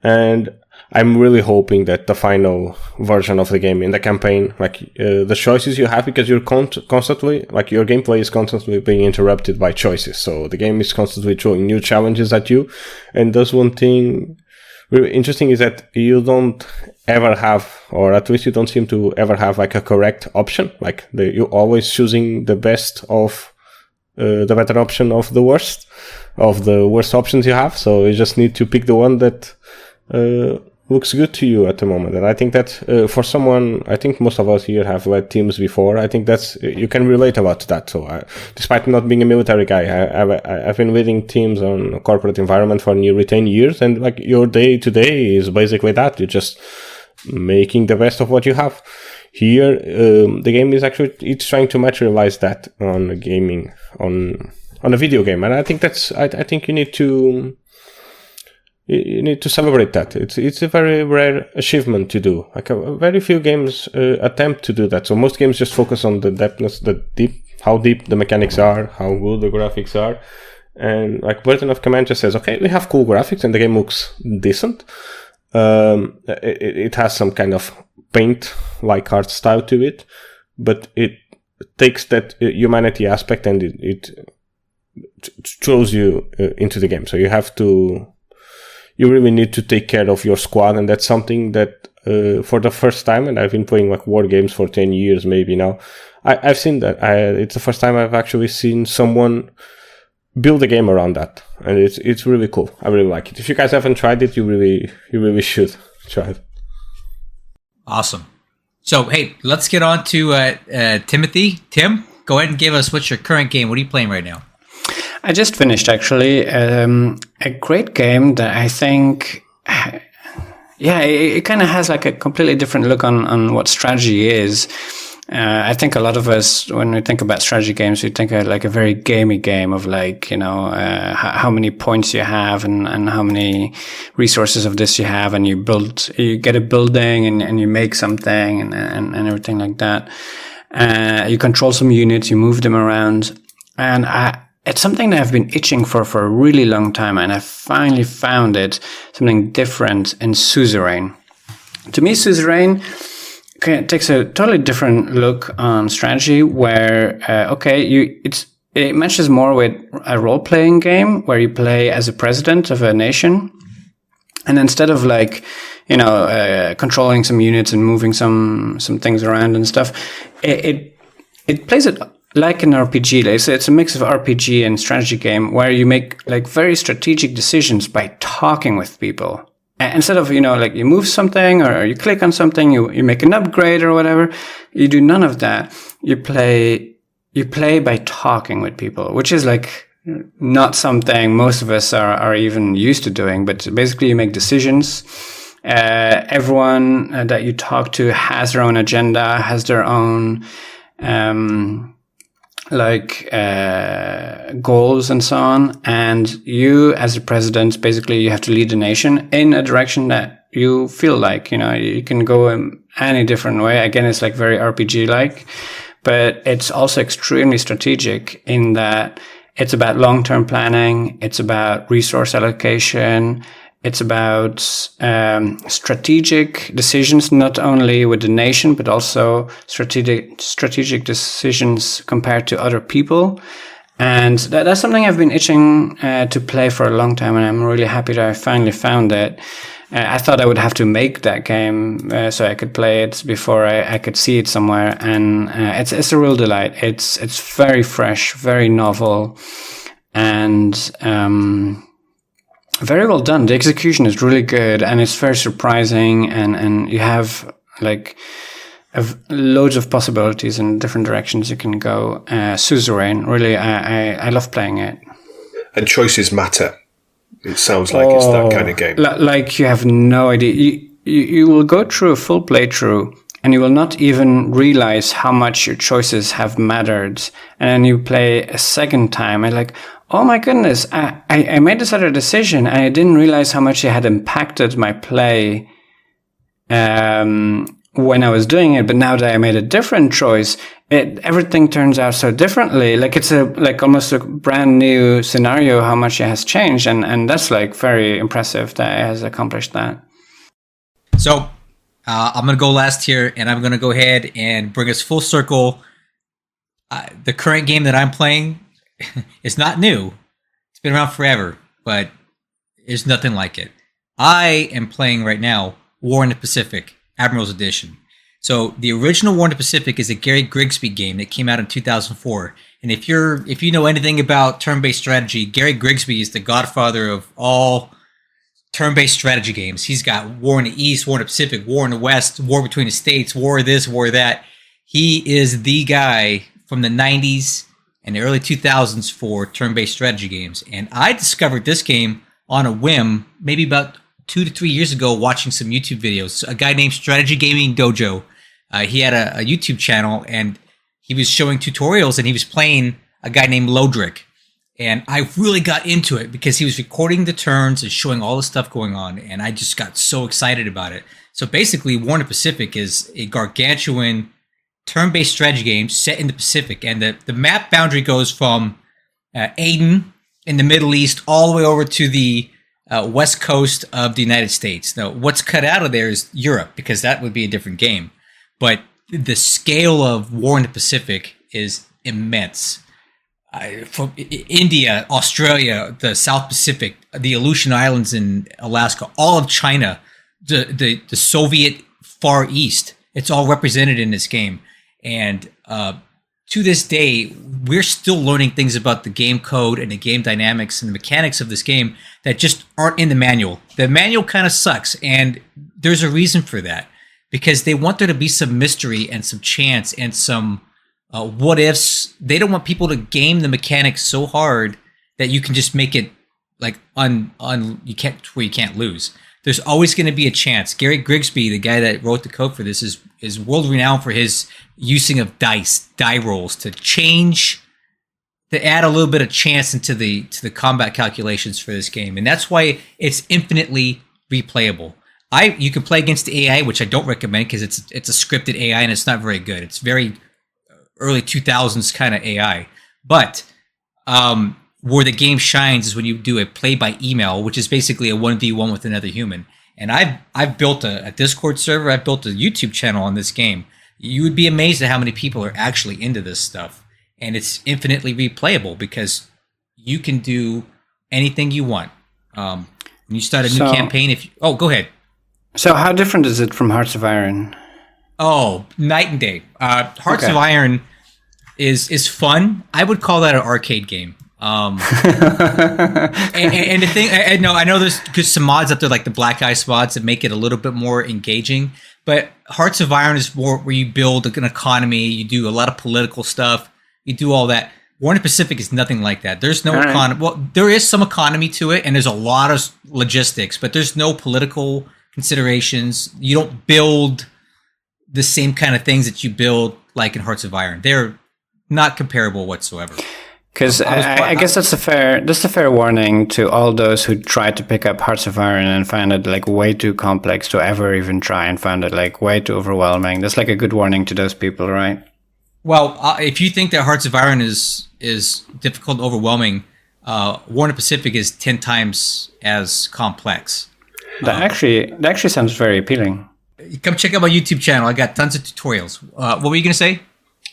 And I'm really hoping that the final version of the game in the campaign, the choices you have, because you're constantly, like your gameplay is constantly being interrupted by choices. So the game is constantly throwing new challenges at you. And there's one thing really interesting is that you don't ever have, or at least you don't seem to ever have like a correct option. Like you're always choosing the best of the better option of the worst options you have. So you just need to pick the one that looks good to you at the moment. And I think that for someone, I think most of us here have led teams before. I think you can relate a lot to that. So despite not being a military guy, I've been leading teams on a corporate environment for nearly 10 years. And like your day to day is basically that. You're just making the best of what you have. Here, the game is it's trying to materialize that on a video game. And I think I think you need to celebrate that. It's a very rare achievement to do. Like very few games attempt to do that. So most games just focus on the depthness, how deep the mechanics are, how good the graphics are. And like Burden of Command just says, okay, we have cool graphics and the game looks decent. It has some kind of paint-like art style to it, but it takes that humanity aspect and it throws you into the game. So you really need to take care of your squad, and that's something that for the first time, and I've been playing like war games for 10 years maybe now. I've seen that. It's the first time I've actually seen someone build a game around that, and it's really cool. I really like it. If you guys haven't tried it, you really should try it. Awesome. So hey, let's get on to Timothy. Tim, go ahead and give us what's your current game. What are you playing right now? I just finished actually a great game that I think, it kind of has like a completely different look on what strategy is. I think a lot of us, when we think about strategy games, we think of like a very gamey game of like, how many points you have and how many resources of this you have, and you get a building and you make something and everything like that. You control some units, you move them around, and it's something that I've been itching for a really long time, and I finally found it, something different in Suzerain. To me, Suzerain takes a totally different look on strategy, where it matches more with a role-playing game where you play as a president of a nation, and instead of like controlling some units and moving some things around and stuff, it plays it like an RPG. It's a mix of RPG and strategy game where you make like very strategic decisions by talking with people. Instead of, you move something or you click on something, you make an upgrade or whatever, you do none of that. You play by talking with people, which is like not something most of us are even used to doing, but basically you make decisions. Everyone that you talk to has their own agenda, has their own, goals and so on, and you as the president, basically you have to lead the nation in a direction that you feel like, you can go in any different way. Again, it's like very RPG like, but it's also extremely strategic in that it's about long-term planning, it's about resource allocation, it's about strategic decisions, not only with the nation, but also strategic decisions compared to other people. And that's something I've been itching to play for a long time, and I'm really happy that I finally found it. I thought I would have to make that game so I could play it before I could see it somewhere, and it's a real delight. It's very fresh, very novel, and very well done. The execution is really good, and it's very surprising, and you have like loads of possibilities in different directions you can go. Suzerain, really, I love playing it. And choices matter. It sounds like it's that kind of game. Like you have no idea. You will go through a full playthrough, and you will not even realize how much your choices have mattered. And then you play a second time, and like, oh my goodness, I made this other decision, and I didn't realize how much it had impacted my play when I was doing it. But now that I made a different choice, everything turns out so differently. Like it's almost a brand new scenario, how much it has changed. And that's like very impressive that it has accomplished that. So I'm going to go last here, and I'm going to go ahead and bring us full circle. The current game that I'm playing, it's not new. It's been around forever, but there's nothing like it. I am playing right now War in the Pacific, Admiral's Edition. So the original War in the Pacific is a Gary Grigsby game that came out in 2004. And if you know anything about turn-based strategy, Gary Grigsby is the godfather of all turn-based strategy games. He's got War in the East, War in the Pacific, War in the West, War between the states, War this, War that. He is the guy from the 90s and the early 2000s for turn-based strategy games. And I discovered this game on a whim, maybe about 2 to 3 years ago, watching some YouTube videos. A guy named Strategy Gaming Dojo. He had a YouTube channel, and he was showing tutorials, and he was playing a guy named Lodrick. And I really got into it because he was recording the turns and showing all the stuff going on, and I just got so excited about it. So basically, War in the Pacific is a gargantuan turn-based strategy game set in the Pacific, and the map boundary goes from Aden in the Middle East all the way over to the west coast of the United States. Now, what's cut out of there is Europe, because that would be a different game. But the scale of War in the Pacific is immense. From India, Australia, the South Pacific, the Aleutian Islands in Alaska, all of China, the Soviet Far East. It's all represented in this game. And to this day, we're still learning things about the game code and the game dynamics and the mechanics of this game that just aren't in the manual. The manual kind of sucks, and there's a reason for that. Because they want there to be some mystery and some chance and some what ifs. They don't want people to game the mechanics so hard that you can just make it like you can't lose. There's always going to be a chance. Gary Grigsby, the guy that wrote the code for this, is world renowned for his using of die rolls to add a little bit of chance into the combat calculations for this game, and that's why it's infinitely replayable. You can play against the AI, which I don't recommend because it's a scripted AI and it's not very good. It's very early 2000s kind of AI. But where the game shines is when you do a play by email, which is basically a 1v1 with another human. And I've built a Discord server. I've built a YouTube channel on this game. You would be amazed at how many people are actually into this stuff. And it's infinitely replayable because you can do anything you want. When you start a new campaign, go ahead. So how different is it from Hearts of Iron? Oh, night and day. Hearts of Iron is fun. I would call that an arcade game. And the thing, I know there's some mods out there like the Black Ice mods that make it a little bit more engaging. But Hearts of Iron is more where you build an economy. You do a lot of political stuff. You do all that. Warner Pacific is nothing like that. There's no economy. Well, there is some economy to it, and there's a lot of logistics, but there's no political considerations. You don't build the same kind of things that you build like in Hearts of Iron. They're not comparable whatsoever. Because I guess that's a fair warning to all those who try to pick up Hearts of Iron and find it like way too complex to ever even try and find it like way too overwhelming. That's like a good warning to those people, right? Well, if you think that Hearts of Iron is difficult and overwhelming, Warner Pacific is 10 times as complex. That actually sounds very appealing. Come check out my YouTube channel. I got tons of tutorials. What were you going to say?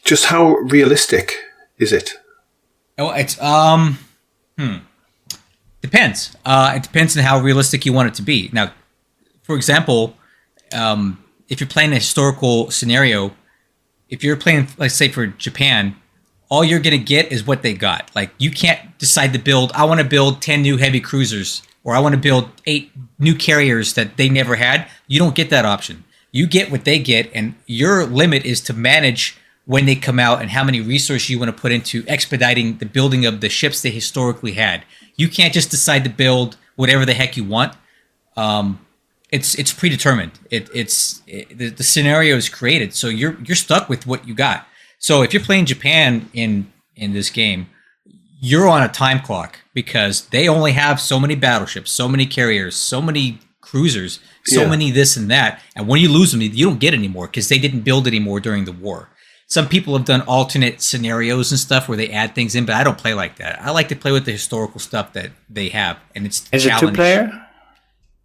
Just how realistic is it? Oh, it's depends. It depends on how realistic you want it to be. Now, for example, if you're playing a historical scenario, if you're playing, let's say for Japan, all you're going to get is what they got. Like you can't decide to build, I want to build 10 new heavy cruisers, or I want to build 8 new carriers that they never had. You don't get that option. You get what they get, and your limit is to manage when they come out and how many resources you want to put into expediting the building of the ships they historically had. You can't just decide to build whatever the heck you want. It's predetermined. The scenario is created, so you're stuck with what you got. So if you're playing Japan in this game, you're on a time clock because they only have so many battleships, so many carriers, so many cruisers, so many this and that. And when you lose them, you don't get any more because they didn't build any more during the war. Some people have done alternate scenarios and stuff where they add things in, but I don't play like that. I like to play with the historical stuff that they have, and it's Is it 2-player?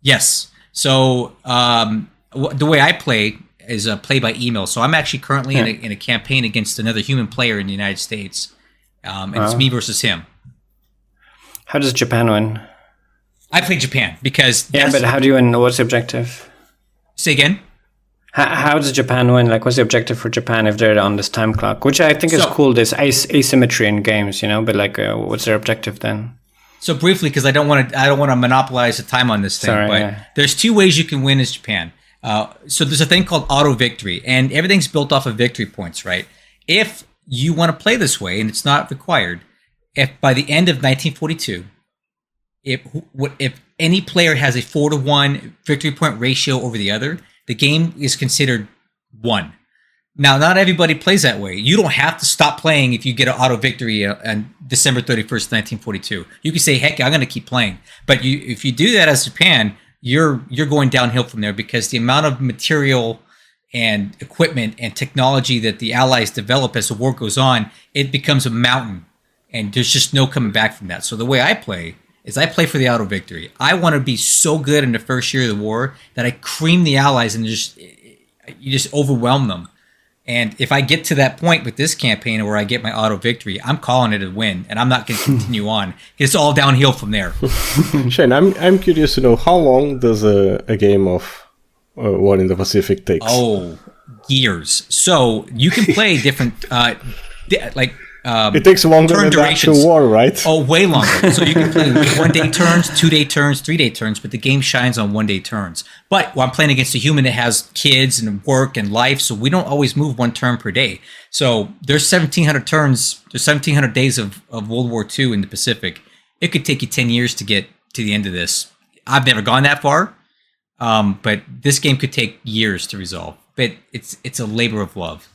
Yes. So the way I play is play by email. So I'm actually currently in a campaign against another human player in the United States, and it's me versus him. How does Japan win? I play Japan because but how do you win? What's the objective? Say again. How does Japan win? Like, what's the objective for Japan if they're on this time clock? Which I think is cool. This asymmetry in games, But like, what's their objective then? So briefly, because I don't want to monopolize the time on this thing. There's 2 ways you can win as Japan. So there's a thing called auto victory, and everything's built off of victory points, right? If you want to play this way, and it's not required, if by the end of 1942, if any player has a 4-to-1 victory point ratio over the other, the game is considered won. Now, not everybody plays that way. You don't have to stop playing if you get an auto victory on December 31st, 1942. You can say, heck, I'm going to keep playing. But if you do that as Japan, you're going downhill from there because the amount of material and equipment and technology that the Allies develop as the war goes on, it becomes a mountain. And there's just no coming back from that. So the way I play is I play for the auto victory. I want to be so good in the first year of the war that I cream the Allies and you just overwhelm them. And if I get to that point with this campaign where I get my auto victory, I'm calling it a win, and I'm not going to continue on. It's all downhill from there. Shane, I'm curious to know, how long does a game of War in the Pacific takes? Oh, years. So you can play different, it takes longer than the actual war, right? Oh, way longer. So you can play 1-day turns, 2-day turns, 3-day turns, but the game shines on 1-day turns. But I'm playing against a human that has kids and work and life, so we don't always move 1 turn per day. So there's 1,700 turns, there's 1,700 days of World War II in the Pacific. It could take you 10 years to get to the end of this. I've never gone that far, but this game could take years to resolve. But it's a labor of love.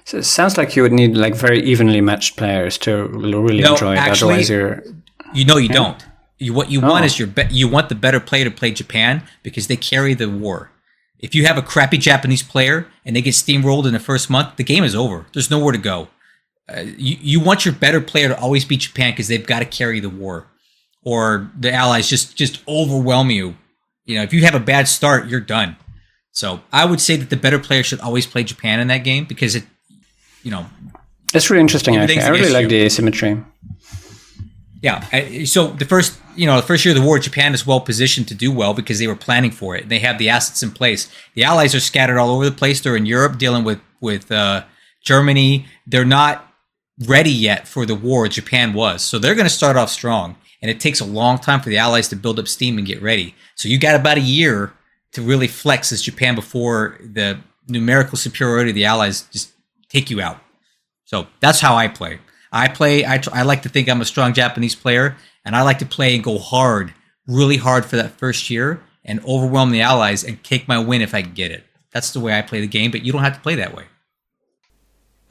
So it sounds like you would need like very evenly matched players to really enjoy it. Actually, otherwise, you're you don't. What you want is you want the better player to play Japan because they carry the war. If you have a crappy Japanese player and they get steamrolled in the first month, the game is over. There's nowhere to go. You want your better player to always beat Japan because they've got to carry the war, or the Allies just overwhelm you. You know, if you have a bad start, you're done. So I would say that the better player should always play Japan in that game because it. It's really interesting. Actually, I really like the asymmetry. Yeah. So the first year of the war, Japan is well positioned to do well because they were planning for it. They have the assets in place. The Allies are scattered all over the place. They're in Europe dealing with Germany. They're not ready yet for the war. Japan was, so they're going to start off strong, and it takes a long time for the Allies to build up steam and get ready. So you got about a year to really flex as Japan before the numerical superiority of the Allies just take you out. So that's how I play. I like to think I'm a strong Japanese player, and I like to play and go hard, really hard for that first year and overwhelm the Allies and take my win if I can get it. That's the way I play the game, but you don't have to play that way.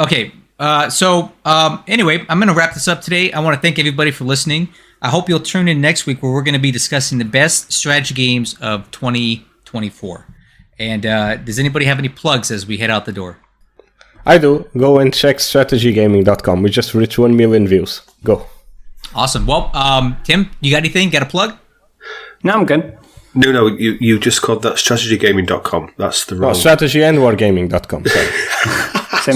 Okay, anyway, I'm going to wrap this up today. I want to thank everybody for listening. I hope you'll tune in next week where we're going to be discussing the best strategy games of 2024. And does anybody have any plugs as we head out the door? I do. Go and check strategygaming.com. We just reached 1 million views. Go. Awesome. Well, Tim, you got anything? Got a plug? No, I'm good. No, you just called that strategygaming.com. That's the wrong... strategyandwargaming.com. Sorry.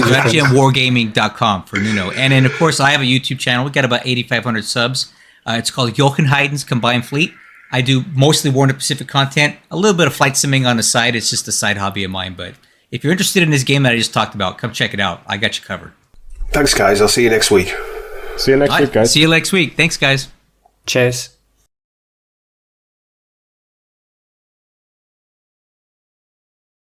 strategyandwargaming.com for Nuno. And then, of course, I have a YouTube channel. We've got about 8,500 subs. It's called Jochen Heiden's Combined Fleet. I do mostly War in the Pacific content, a little bit of flight simming on the side. It's just a side hobby of mine, but if you're interested in this game that I just talked about, come check it out. I got you covered. Thanks, guys. I'll see you next week. See you next week, guys. See you next week. Thanks, guys. Cheers.